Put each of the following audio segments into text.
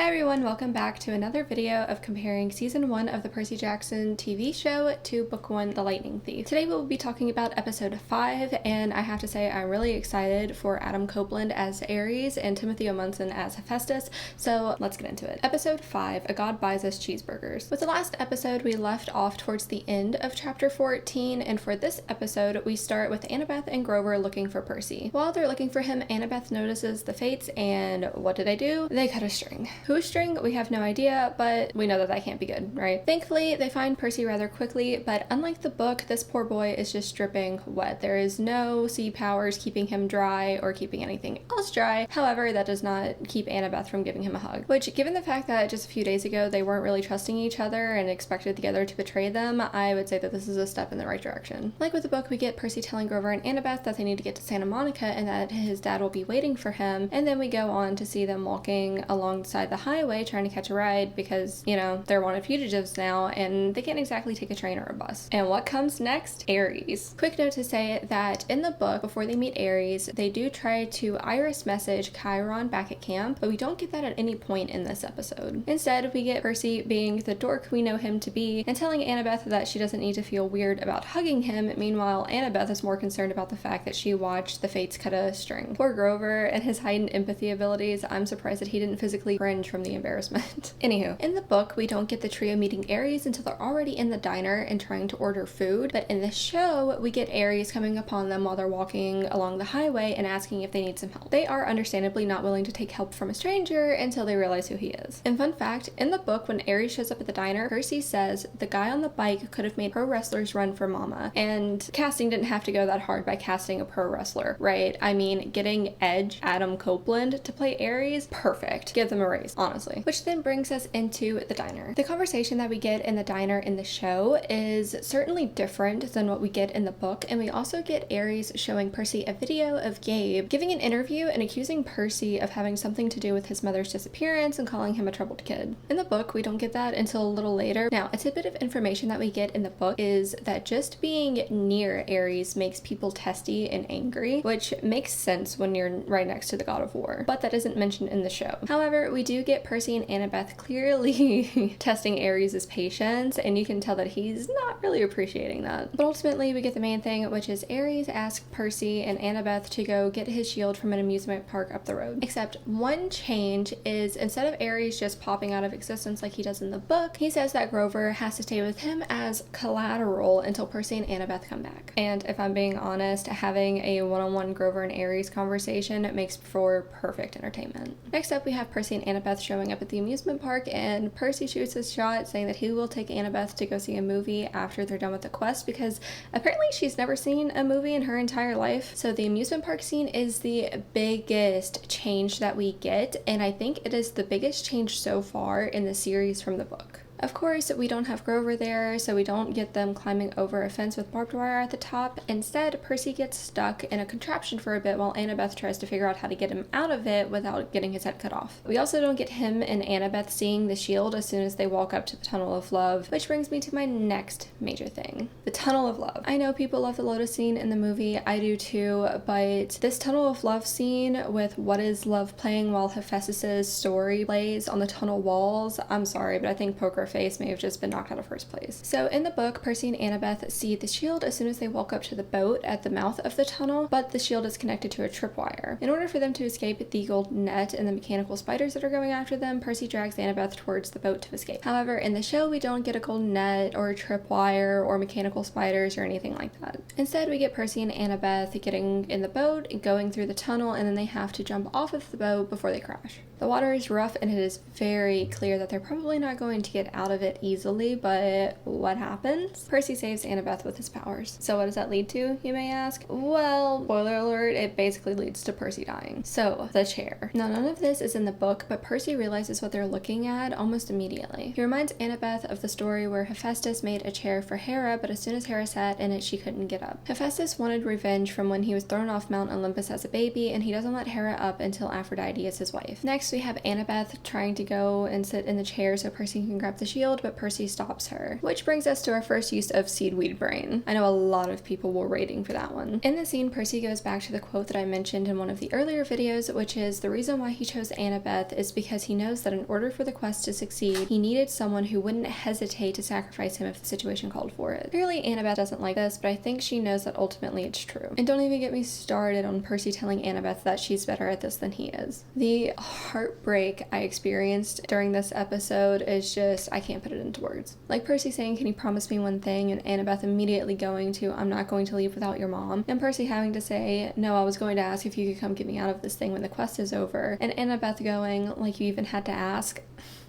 Hi everyone, welcome back to another video of comparing season 1 of the Percy Jackson TV show to book 1, The Lightning Thief. Today we'll be talking about episode 5, and I have to say I'm really excited for Adam Copeland as Ares and Timothy O'Munson as Hephaestus, so let's get into it. Episode 5, A God Buys Us Cheeseburgers. With the last episode, we left off towards the end of chapter 14, and for this episode, we start with Annabeth and Grover looking for Percy. While they're looking for him, Annabeth notices the Fates, and what do? They cut a string. Whose string? We have no idea, but we know that that can't be good, right? Thankfully, they find Percy rather quickly, but unlike the book, this poor boy is just dripping wet. There is no sea powers keeping him dry or keeping anything else dry. However, that does not keep Annabeth from giving him a hug, which, given the fact that just a few days ago they weren't really trusting each other and expected the other to betray them, I would say that this is a step in the right direction. Like with the book, we get Percy telling Grover and Annabeth that they need to get to Santa Monica and that his dad will be waiting for him, and then we go on to see them walking alongside the highway trying to catch a ride because, you know, they're wanted fugitives now and they can't exactly take a train or a bus. And what comes next? Ares. Quick note to say that in the book, before they meet Ares, they do try to iris message Chiron back at camp, but we don't get that at any point in this episode. Instead, we get Percy being the dork we know him to be and telling Annabeth that she doesn't need to feel weird about hugging him. Meanwhile, Annabeth is more concerned about the fact that she watched the Fates cut a string. Poor Grover and his heightened empathy abilities, I'm surprised that he didn't physically cringe from the embarrassment. Anywho, in the book, we don't get the trio meeting Ares until they're already in the diner and trying to order food, but in the show, we get Ares coming upon them while they're walking along the highway and asking if they need some help. They are understandably not willing to take help from a stranger until they realize who he is. And fun fact, in the book, when Ares shows up at the diner, Percy says the guy on the bike could have made pro wrestlers run for mama, and casting didn't have to go that hard by casting a pro wrestler, right? I mean, getting Edge, Adam Copeland, to play Ares, perfect. Give them a raise, honestly. Which then brings us into the diner. The conversation that we get in the diner in the show is certainly different than what we get in the book, and we also get Ares showing Percy a video of Gabe giving an interview and accusing Percy of having something to do with his mother's disappearance and calling him a troubled kid. In the book, we don't get that until a little later. Now, a tidbit of information that we get in the book is that just being near Ares makes people testy and angry, which makes sense when you're right next to the god of war, but that isn't mentioned in the show. However, we do get Percy and Annabeth clearly testing Ares' patience, and you can tell that he's not really appreciating that. But ultimately, we get the main thing, which is Ares asks Percy and Annabeth to go get his shield from an amusement park up the road. Except one change is, instead of Ares just popping out of existence like he does in the book, he says that Grover has to stay with him as collateral until Percy and Annabeth come back. And if I'm being honest, having a one-on-one Grover and Ares conversation makes for perfect entertainment. Next up, we have Percy and Annabeth showing up at the amusement park, and Percy shoots his shot saying that he will take Annabeth to go see a movie after they're done with the quest, because apparently she's never seen a movie in her entire life. So the amusement park scene is the biggest change that we get, and I think it is the biggest change so far in the series from the book. Of course, we don't have Grover there, so we don't get them climbing over a fence with barbed wire at the top. Instead, Percy gets stuck in a contraption for a bit while Annabeth tries to figure out how to get him out of it without getting his head cut off. We also don't get him and Annabeth seeing the shield as soon as they walk up to the Tunnel of Love, which brings me to my next major thing. The Tunnel of Love. I know people love the Lotus scene in the movie, I do too, but this Tunnel of Love scene with What Is Love playing while Hephaestus' story plays on the tunnel walls, I'm sorry, but I think Poker Face may have just been knocked out of first place. So in the book, Percy and Annabeth see the shield as soon as they walk up to the boat at the mouth of the tunnel, but the shield is connected to a tripwire. In order for them to escape the gold net and the mechanical spiders that are going after them, Percy drags Annabeth towards the boat to escape. However, in the show, we don't get a gold net or a tripwire or mechanical spiders or anything like that. Instead, we get Percy and Annabeth getting in the boat, going through the tunnel, and then they have to jump off of the boat before they crash. The water is rough and it is very clear that they're probably not going to get out of it easily, but what happens? Percy saves Annabeth with his powers. So what does that lead to, you may ask? Well, spoiler alert, it basically leads to Percy dying. So, the chair. Now, none of this is in the book, but Percy realizes what they're looking at almost immediately. He reminds Annabeth of the story where Hephaestus made a chair for Hera, but as soon as Hera sat in it, she couldn't get up. Hephaestus wanted revenge from when he was thrown off Mount Olympus as a baby, and he doesn't let Hera up until Aphrodite is his wife. Next, we have Annabeth trying to go and sit in the chair so Percy can grab the the shield, but Percy stops her. Which brings us to our first use of seedweed brain. I know a lot of people were waiting for that one. In the scene, Percy goes back to the quote that I mentioned in one of the earlier videos, which is the reason why he chose Annabeth is because he knows that in order for the quest to succeed, he needed someone who wouldn't hesitate to sacrifice him if the situation called for it. Clearly, Annabeth doesn't like this, but I think she knows that ultimately it's true. And don't even get me started on Percy telling Annabeth that she's better at this than he is. The heartbreak I experienced during this episode is just, I can't put it into words. Like Percy saying, can you promise me one thing? And Annabeth immediately going to, I'm not going to leave without your mom. And Percy having to say, no, I was going to ask if you could come get me out of this thing when the quest is over. And Annabeth going, like you even had to ask.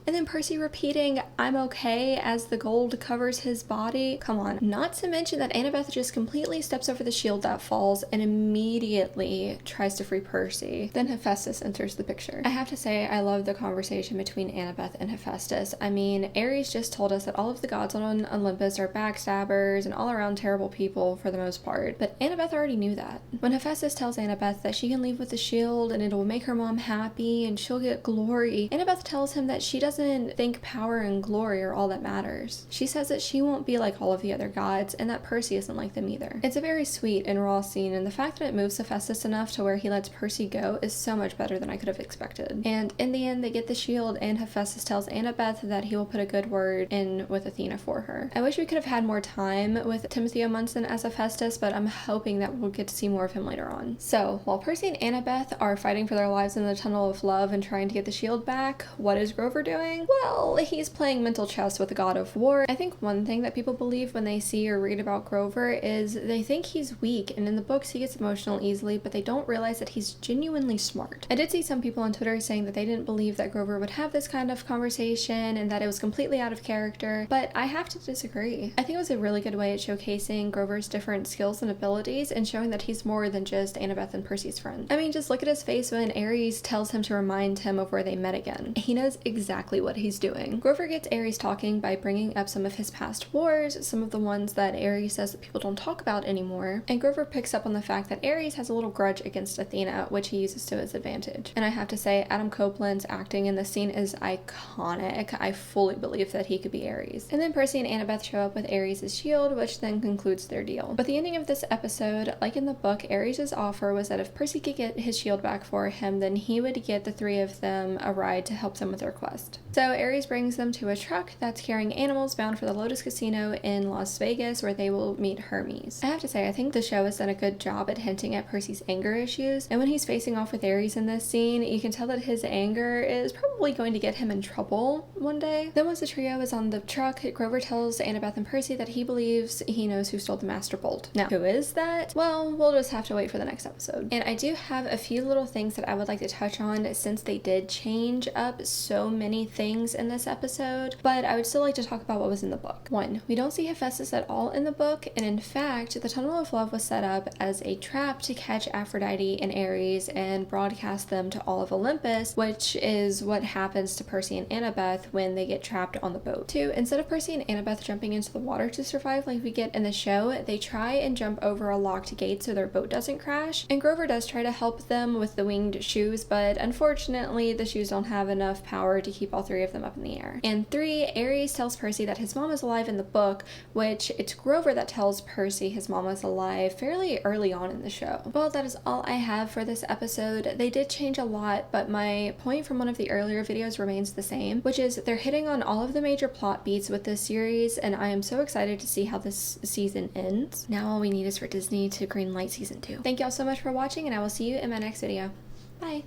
And then Percy repeating, I'm okay, as the gold covers his body. Come on. Not to mention that Annabeth just completely steps over the shield that falls and immediately tries to free Percy. Then Hephaestus enters the picture. I have to say, I love the conversation between Annabeth and Hephaestus. I mean, Ares just told us that all of the gods on Olympus are backstabbers and all around terrible people for the most part. But Annabeth already knew that. When Hephaestus tells Annabeth that she can leave with the shield and it'll make her mom happy and she'll get glory, Annabeth tells him that she doesn't think power and glory are all that matters. She says that she won't be like all of the other gods and that Percy isn't like them either. It's a very sweet and raw scene, and the fact that it moves Hephaestus enough to where he lets Percy go is so much better than I could have expected. And in the end, they get the shield and Hephaestus tells Annabeth that he will put a good word in with Athena for her. I wish we could have had more time with Timothy Munson as Hephaestus, but I'm hoping that we'll get to see more of him later on. So, while Percy and Annabeth are fighting for their lives in the Tunnel of Love and trying to get the shield back, what is Grover doing? Well, he's playing mental chess with the god of war. I think one thing that people believe when they see or read about Grover is they think he's weak, and in the books he gets emotional easily, but they don't realize that he's genuinely smart. I did see some people on Twitter saying that they didn't believe that Grover would have this kind of conversation and that it was completely out of character, but I have to disagree. I think it was a really good way at showcasing Grover's different skills and abilities and showing that he's more than just Annabeth and Percy's friend. I mean, just look at his face when Ares tells him to remind him of where they met again. He knows exactly what he's doing. Grover gets Ares talking by bringing up some of his past wars, some of the ones that Ares says that people don't talk about anymore, and Grover picks up on the fact that Ares has a little grudge against Athena, which he uses to his advantage. And I have to say, Adam Copeland's acting in this scene is iconic. I fully believe that he could be Ares. And then Percy and Annabeth show up with Ares' shield, which then concludes their deal. But the ending of this episode, like in the book, Ares' offer was that if Percy could get his shield back for him, then he would get the three of them a ride to help them with their quest. So Ares brings them to a truck that's carrying animals bound for the Lotus Casino in Las Vegas, where they will meet Hermes. I have to say, I think the show has done a good job at hinting at Percy's anger issues, and when he's facing off with Ares in this scene, you can tell that his anger is probably going to get him in trouble one day. Then once the trio is on the truck, Grover tells Annabeth and Percy that he believes he knows who stole the Master Bolt. Now, who is that? Well, we'll just have to wait for the next episode. And I do have a few little things that I would like to touch on since they did change up so many things in this episode, but I would still like to talk about what was in the book. 1, we don't see Hephaestus at all in the book, and in fact, the Tunnel of Love was set up as a trap to catch Aphrodite and Ares and broadcast them to all of Olympus, which is what happens to Percy and Annabeth when they get trapped on the boat. 2, instead of Percy and Annabeth jumping into the water to survive like we get in the show, they try and jump over a locked gate so their boat doesn't crash, and Grover does try to help them with the winged shoes, but unfortunately the shoes don't have enough power to keep all three of them up in the air. And 3, Ares tells Percy that his mom is alive in the book, which it's Grover that tells Percy his mom is alive fairly early on in the show. Well, that is all I have for this episode. They did change a lot, but my point from one of the earlier videos remains the same, which is they're hitting on all of the major plot beats with this series, and I am so excited to see how this season ends. Now all we need is for Disney to greenlight season 2. Thank y'all so much for watching, and I will see you in my next video. Bye!